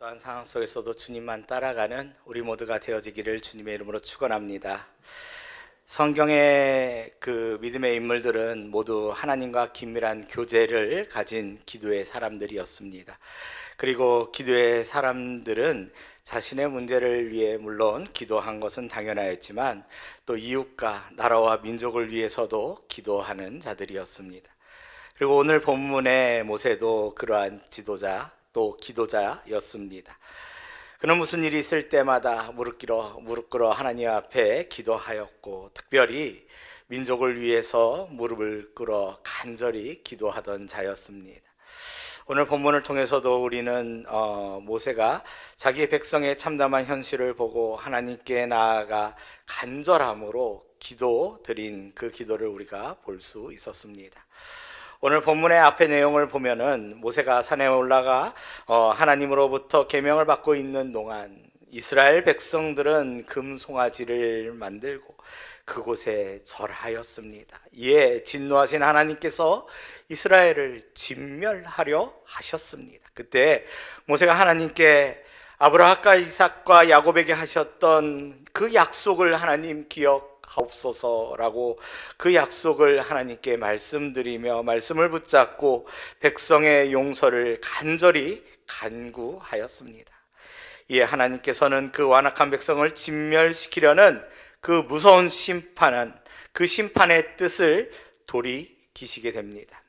어떠한 상황 속에서도 주님만 따라가는 우리 모두가 되어지기를 주님의 이름으로 축원합니다. 성경의 그 믿음의 인물들은 모두 하나님과 긴밀한 교제를 가진 기도의 사람들이었습니다. 그리고 기도의 사람들은 자신의 문제를 위해 물론 기도한 것은 당연하였지만 또 이웃과 나라와 민족을 위해서도 기도하는 자들이었습니다. 그리고 오늘 본문의 모세도 그러한 지도자 또 기도자였습니다. 그는 무슨 일이 있을 때마다 무릎 꿇어 하나님 앞에 기도하였고, 특별히 민족을 위해서 무릎을 꿇어 간절히 기도하던 자였습니다. 오늘 본문을 통해서도 우리는 모세가 자기 백성의 참담한 현실을 보고 하나님께 나아가 간절함으로 기도드린 그 기도를 우리가 볼 수 있었습니다. 오늘 본문의 앞의 내용을 보면은 모세가 산에 올라가 하나님으로부터 계명을 받고 있는 동안 이스라엘 백성들은 금송아지를 만들고 그곳에 절하였습니다. 이에 진노하신 하나님께서 이스라엘을 진멸하려 하셨습니다. 그때 모세가 하나님께 아브라함과 이삭과 야곱에게 하셨던 그 약속을 하나님 기억하옵소서라고 그 약속을 하나님께 말씀드리며 말씀을 붙잡고 백성의 용서를 간절히 간구하였습니다. 이에 하나님께서는 그 완악한 백성을 진멸시키려는 그 무서운 그 심판의 뜻을 돌이키시게 됩니다.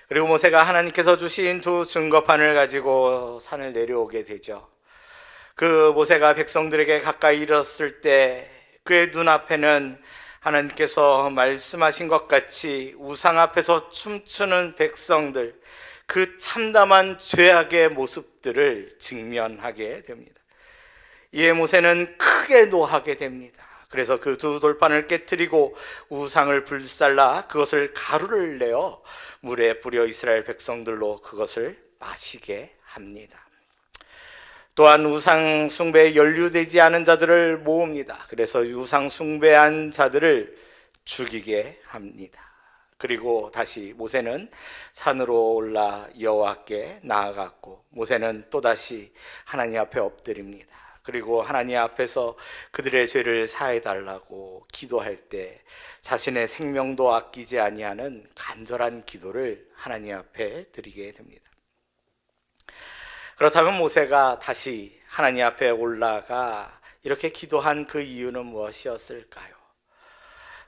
그리고 모세가 하나님께서 주신 두 증거판을 가지고 산을 내려오게 되죠. 그 모세가 백성들에게 가까이 이르렀을 때 그의 눈앞에는 하나님께서 말씀하신 것 같이 우상 앞에서 춤추는 백성들, 그 참담한 죄악의 모습들을 직면하게 됩니다. 이에 모세는 크게 노하게 됩니다. 그래서 그 두 돌판을 깨뜨리고 우상을 불살라 그것을 가루를 내어 물에 뿌려 이스라엘 백성들로 그것을 마시게 합니다. 또한 우상 숭배에 연루되지 않은 자들을 모읍니다. 그래서 우상 숭배한 자들을 죽이게 합니다. 그리고 다시 모세는 산으로 올라 여호와께 나아갔고, 모세는 또다시 하나님 앞에 엎드립니다. 그리고 하나님 앞에서 그들의 죄를 사해 달라고 기도할 때 자신의 생명도 아끼지 아니하는 간절한 기도를 하나님 앞에 드리게 됩니다. 그렇다면 모세가 다시 하나님 앞에 올라가 이렇게 기도한 그 이유는 무엇이었을까요?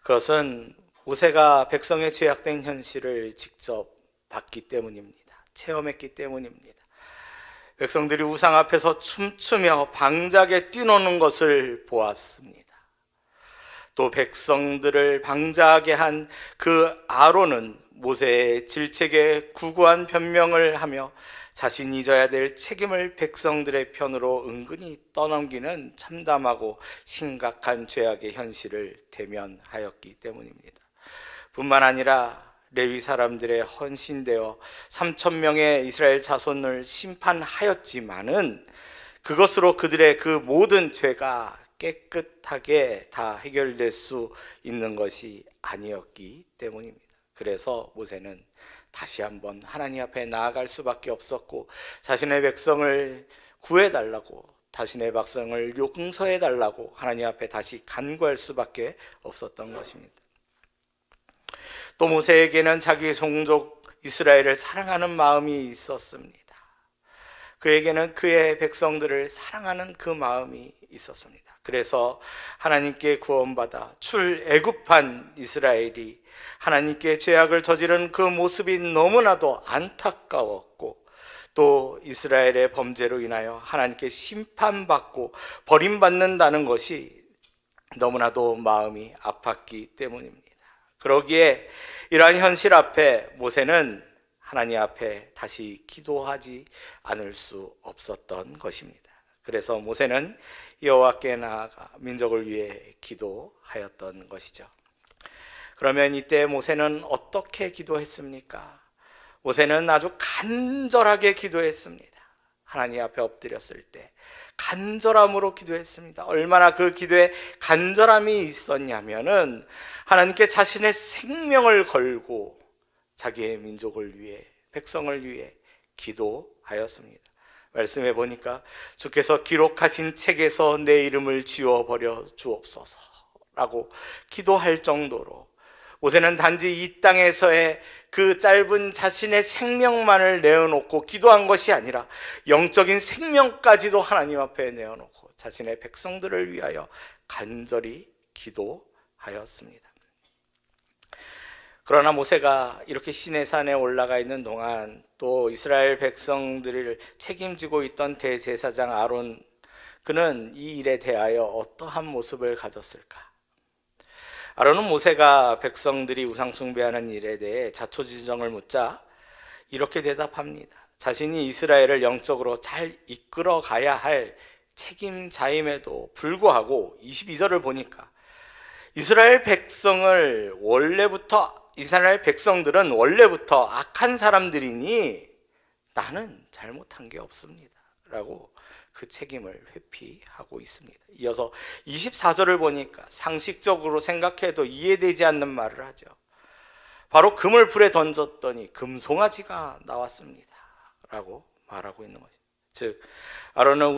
그것은 모세가 백성의 죄악된 현실을 직접 봤기 때문입니다. 체험했기 때문입니다. 백성들이 우상 앞에서 춤추며 방자하게 뛰노는 것을 보았습니다. 또 백성들을 방자하게 한 그 아론은 모세의 질책에 구구한 변명을 하며 자신이 져야 될 책임을 백성들의 편으로 은근히 떠넘기는 참담하고 심각한 죄악의 현실을 대면하였기 때문입니다. 뿐만 아니라 레위 사람들의 헌신되어 3,000명의 이스라엘 자손을 심판하였지만은 그것으로 그들의 그 모든 죄가 깨끗하게 다 해결될 수 있는 것이 아니었기 때문입니다. 그래서 모세는 다시 한번 하나님 앞에 나아갈 수밖에 없었고, 자신의 백성을 구해달라고, 자신의 백성을 용서해달라고 하나님 앞에 다시 간구할 수밖에 없었던 것입니다. 또 모세에게는 자기 종족 이스라엘을 사랑하는 마음이 있었습니다. 그에게는 그의 백성들을 사랑하는 그 마음이 있었습니다. 그래서 하나님께 구원받아 출애굽한 이스라엘이 하나님께 죄악을 저지른 그 모습이 너무나도 안타까웠고, 또 이스라엘의 범죄로 인하여 하나님께 심판받고 버림받는다는 것이 너무나도 마음이 아팠기 때문입니다. 그러기에 이러한 현실 앞에 모세는 하나님 앞에 다시 기도하지 않을 수 없었던 것입니다. 그래서 모세는 여호와께 나아가 민족을 위해 기도하였던 것이죠. 그러면 이때 모세는 어떻게 기도했습니까? 모세는 아주 간절하게 기도했습니다. 하나님 앞에 엎드렸을 때 간절함으로 기도했습니다. 얼마나 그 기도에 간절함이 있었냐면은 하나님께 자신의 생명을 걸고 자기의 민족을 위해, 백성을 위해 기도하였습니다. 말씀해 보니까 주께서 기록하신 책에서 내 이름을 지워버려 주옵소서 라고 기도할 정도로 모세는 단지 이 땅에서의 그 짧은 자신의 생명만을 내어놓고 기도한 것이 아니라 영적인 생명까지도 하나님 앞에 내어놓고 자신의 백성들을 위하여 간절히 기도하였습니다. 그러나 모세가 이렇게 시내산에 올라가 있는 동안 또 이스라엘 백성들을 책임지고 있던 대제사장 아론, 그는 이 일에 대하여 어떠한 모습을 가졌을까? 아론은 모세가 백성들이 우상 숭배하는 일에 대해 자초지종을 묻자 이렇게 대답합니다. 자신이 이스라엘을 영적으로 잘 이끌어 가야 할 책임자임에도 불구하고 22절을 보니까 이스라엘 백성들은 원래부터 악한 사람들이니 나는 잘못한 게 없습니다 라고 그 책임을 회피하고 있습니다. 이어서 24절을 보니까 상식적으로 생각해도 이해되지 않는 말을 하죠. 바로 금을 불에 던졌더니 금송아지가 나왔습니다 라고 말하고 있는 거죠. 즉 아론은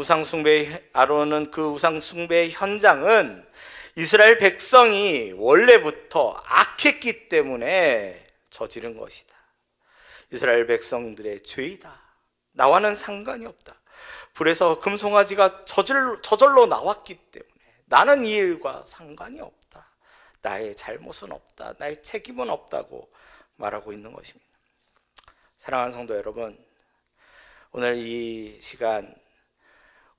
그 우상숭배의 현장은 이스라엘 백성이 원래부터 악했기 때문에 저지른 것이다. 이스라엘 백성들의 죄이다. 나와는 상관이 없다. 불에서 금송아지가 저절로 나왔기 때문에 나는 이 일과 상관이 없다. 나의 잘못은 없다. 나의 책임은 없다고 말하고 있는 것입니다. 사랑하는 성도 여러분, 오늘 이 시간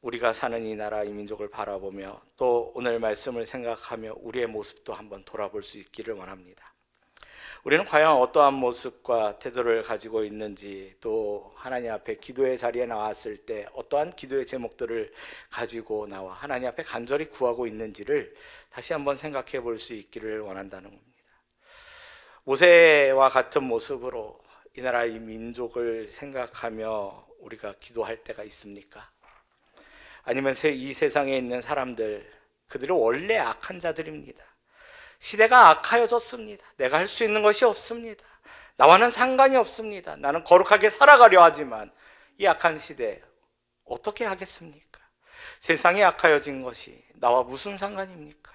우리가 사는 이 나라, 이 민족을 바라보며 또 오늘 말씀을 생각하며 우리의 모습도 한번 돌아볼 수 있기를 원합니다. 우리는 과연 어떠한 모습과 태도를 가지고 있는지, 또 하나님 앞에 기도의 자리에 나왔을 때 어떠한 기도의 제목들을 가지고 나와 하나님 앞에 간절히 구하고 있는지를 다시 한번 생각해 볼 수 있기를 원한다는 겁니다. 모세와 같은 모습으로 이 나라, 이 민족을 생각하며 우리가 기도할 때가 있습니까? 아니면 이 세상에 있는 사람들, 그들은 원래 악한 자들입니다. 시대가 악하여졌습니다. 내가 할 수 있는 것이 없습니다. 나와는 상관이 없습니다. 나는 거룩하게 살아가려 하지만 이 악한 시대 어떻게 하겠습니까? 세상이 악하여진 것이 나와 무슨 상관입니까?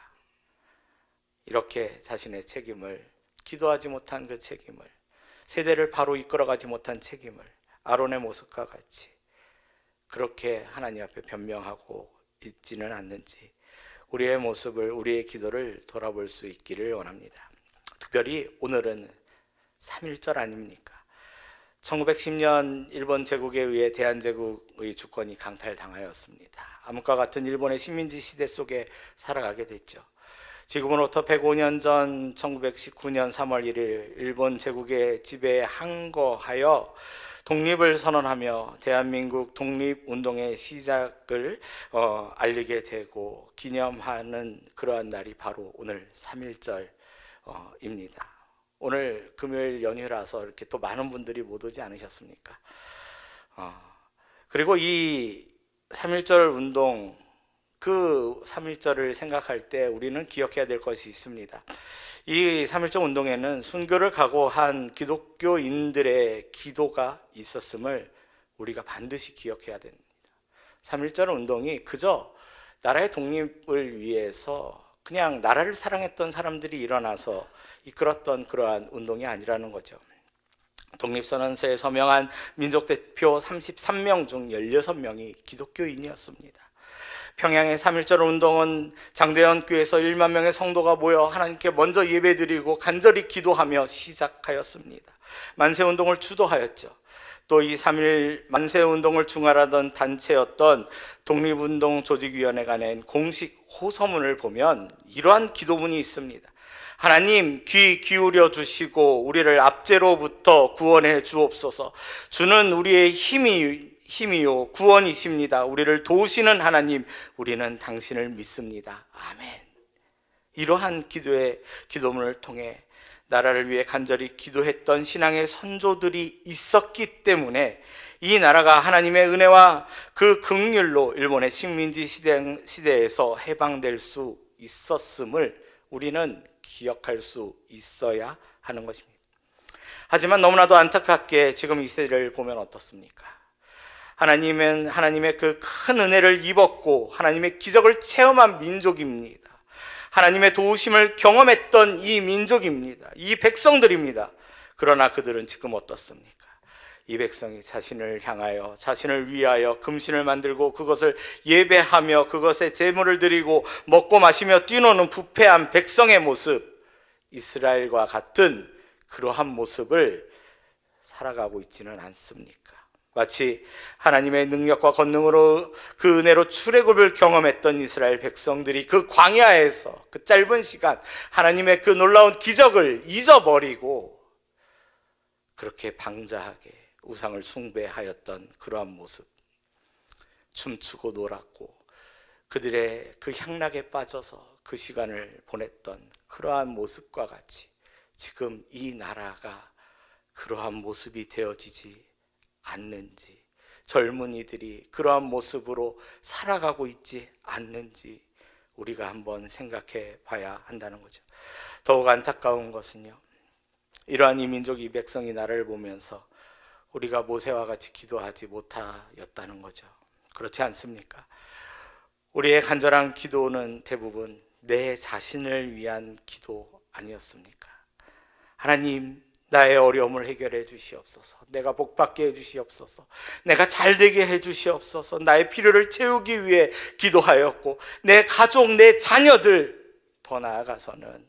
이렇게 자신의 책임을, 기도하지 못한 그 책임을, 세대를 바로 이끌어가지 못한 책임을 아론의 모습과 같이 그렇게 하나님 앞에 변명하고 있지는 않는지 우리의 모습을, 우리의 기도를 돌아볼 수 있기를 원합니다. 특별히 오늘은 3.1절 아닙니까? 1910년 일본 제국에 의해 대한제국의 주권이 강탈당하였습니다. 암흑과 같은 일본의 식민지 시대 속에 살아가게 됐죠. 지금으로부터 105년 전 1919년 3월 1일 일본 제국의 지배에 항거하여 독립을 선언하며 대한민국 독립운동의 시작을 알리게 되고 기념하는 그러한 날이 바로 오늘 3.1절입니다. 오늘 금요일 연휴라서 이렇게 또 많은 분들이 못 오지 않으셨습니까? 그리고 이 3.1절 운동, 그 3.1절을 생각할 때 우리는 기억해야 될 것이 있습니다. 이 3.1절 운동에는 순교를 각오한 기독교인들의 기도가 있었음을 우리가 반드시 기억해야 됩니다. 3.1절 운동이 그저 나라의 독립을 위해서 그냥 나라를 사랑했던 사람들이 일어나서 이끌었던 그러한 운동이 아니라는 거죠. 독립선언서에 서명한 민족대표 33명 중 16명이 기독교인이었습니다. 평양의 3.1절 운동은 장대현 교회에서 1만 명의 성도가 모여 하나님께 먼저 예배드리고 간절히 기도하며 시작하였습니다. 만세운동을 주도하였죠. 또 이 3.1 만세운동을 중괄하던 단체였던 독립운동조직위원회가 낸 공식 호소문을 보면 이러한 기도문이 있습니다. 하나님 귀 기울여 주시고 우리를 압제로부터 구원해 주옵소서. 주는 우리의 힘이요 구원이십니다. 우리를 도우시는 하나님, 우리는 당신을 믿습니다. 아멘. 이러한 기도문을 통해 나라를 위해 간절히 기도했던 신앙의 선조들이 있었기 때문에 이 나라가 하나님의 은혜와 그 긍휼로 일본의 식민지 시대에서 해방될 수 있었음을 우리는 기억할 수 있어야 하는 것입니다. 하지만 너무나도 안타깝게 지금 이 시대를 보면 어떻습니까? 하나님은 하나님의 그 큰 은혜를 입었고 하나님의 기적을 체험한 민족입니다. 하나님의 도우심을 경험했던 이 민족입니다. 이 백성들입니다. 그러나 그들은 지금 어떻습니까? 이 백성이 자신을 향하여, 자신을 위하여 금신을 만들고 그것을 예배하며 그것에 제물을 드리고 먹고 마시며 뛰노는 부패한 백성의 모습, 이스라엘과 같은 그러한 모습을 살아가고 있지는 않습니까? 마치 하나님의 능력과 권능으로 그 은혜로 출애굽을 경험했던 이스라엘 백성들이 그 광야에서 그 짧은 시간 하나님의 그 놀라운 기적을 잊어버리고 그렇게 방자하게 우상을 숭배하였던 그러한 모습, 춤추고 놀았고 그들의 그 향락에 빠져서 그 시간을 보냈던 그러한 모습과 같이 지금 이 나라가 그러한 모습이 되어지지 않는지, 젊은이들이 그러한 모습으로 살아가고 있지 않는지 우리가 한번 생각해 봐야 한다는 거죠. 더욱 안타까운 것은요, 이러한 이 민족, 이 백성이 나를 보면서 우리가 모세와 같이 기도하지 못하였다는 거죠. 그렇지 않습니까? 우리의 간절한 기도는 대부분 내 자신을 위한 기도 아니었습니까? 하나님, 나의 어려움을 해결해 주시옵소서. 내가 복받게 해 주시옵소서. 내가 잘되게 해 주시옵소서. 나의 필요를 채우기 위해 기도하였고 내 가족, 내 자녀들, 더 나아가서는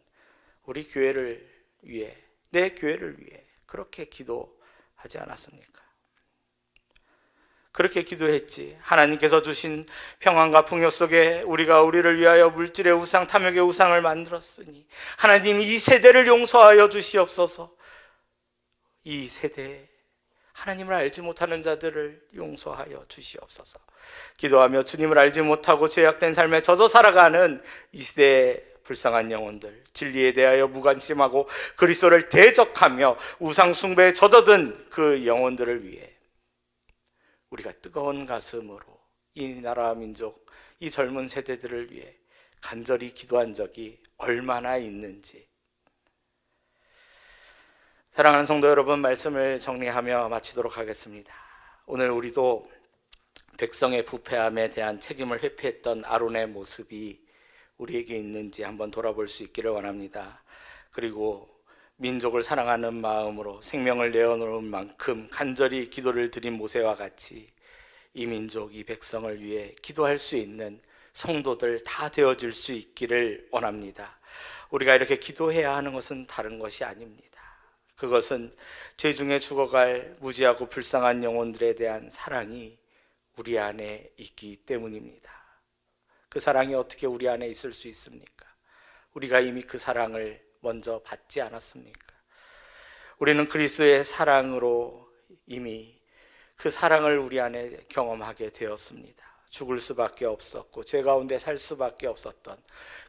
우리 교회를 위해, 내 교회를 위해 그렇게 기도하지 않았습니까? 그렇게 기도했지. 하나님께서 주신 평안과 풍요 속에 우리가 우리를 위하여 물질의 우상, 탐욕의 우상을 만들었으니 하나님, 이 세대를 용서하여 주시옵소서. 이 세대에 하나님을 알지 못하는 자들을 용서하여 주시옵소서. 기도하며 주님을 알지 못하고 죄악된 삶에 젖어 살아가는 이 시대의 불쌍한 영혼들, 진리에 대하여 무관심하고 그리스도를 대적하며 우상 숭배에 젖어든 그 영혼들을 위해 우리가 뜨거운 가슴으로 이 나라 민족, 이 젊은 세대들을 위해 간절히 기도한 적이 얼마나 있는지. 사랑하는 성도 여러분, 말씀을 정리하며 마치도록 하겠습니다. 오늘 우리도 백성의 부패함에 대한 책임을 회피했던 아론의 모습이 우리에게 있는지 한번 돌아볼 수 있기를 원합니다. 그리고 민족을 사랑하는 마음으로 생명을 내어놓은 만큼 간절히 기도를 드린 모세와 같이 이 민족, 이 백성을 위해 기도할 수 있는 성도들 다 되어줄 수 있기를 원합니다. 우리가 이렇게 기도해야 하는 것은 다른 것이 아닙니다. 그것은 죄 중에 죽어갈 무지하고 불쌍한 영혼들에 대한 사랑이 우리 안에 있기 때문입니다. 그 사랑이 어떻게 우리 안에 있을 수 있습니까? 우리가 이미 그 사랑을 먼저 받지 않았습니까? 우리는 그리스도의 사랑으로 이미 그 사랑을 우리 안에 경험하게 되었습니다. 죽을 수밖에 없었고 죄 가운데 살 수밖에 없었던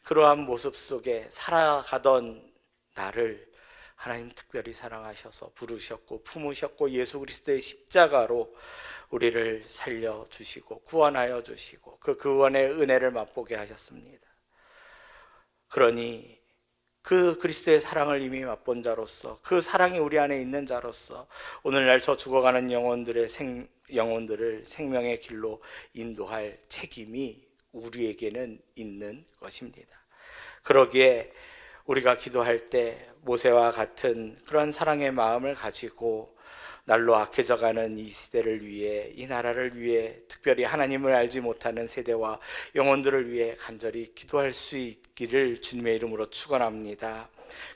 그러한 모습 속에 살아가던 나를 하나님 특별히 사랑하셔서 부르셨고 품으셨고 예수 그리스도의 십자가로 우리를 살려주시고 구원하여 주시고 그 구원의 은혜를 맛보게 하셨습니다. 그러니 그 그리스도의 사랑을 이미 맛본 자로서, 그 사랑이 우리 안에 있는 자로서 오늘날 저 죽어가는 영혼들을 생명의 길로 인도할 책임이 우리에게는 있는 것입니다. 그러기에 우리가 기도할 때 모세와 같은 그런 사랑의 마음을 가지고 날로 악해져가는 이 시대를 위해, 이 나라를 위해, 특별히 하나님을 알지 못하는 세대와 영혼들을 위해 간절히 기도할 수 있기를 주님의 이름으로 축원합니다.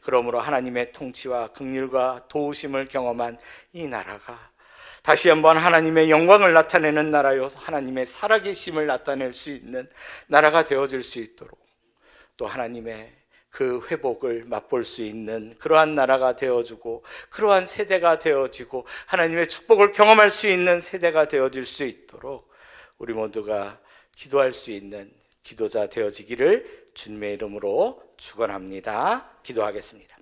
그러므로 하나님의 통치와 긍휼과 도우심을 경험한 이 나라가 다시 한번 하나님의 영광을 나타내는 나라여서 하나님의 살아계심을 나타낼 수 있는 나라가 되어질 수 있도록, 또 하나님의 그 회복을 맛볼 수 있는 그러한 나라가 되어주고 그러한 세대가 되어지고 하나님의 축복을 경험할 수 있는 세대가 되어질 수 있도록 우리 모두가 기도할 수 있는 기도자 되어지기를 주님의 이름으로 축원합니다. 기도하겠습니다.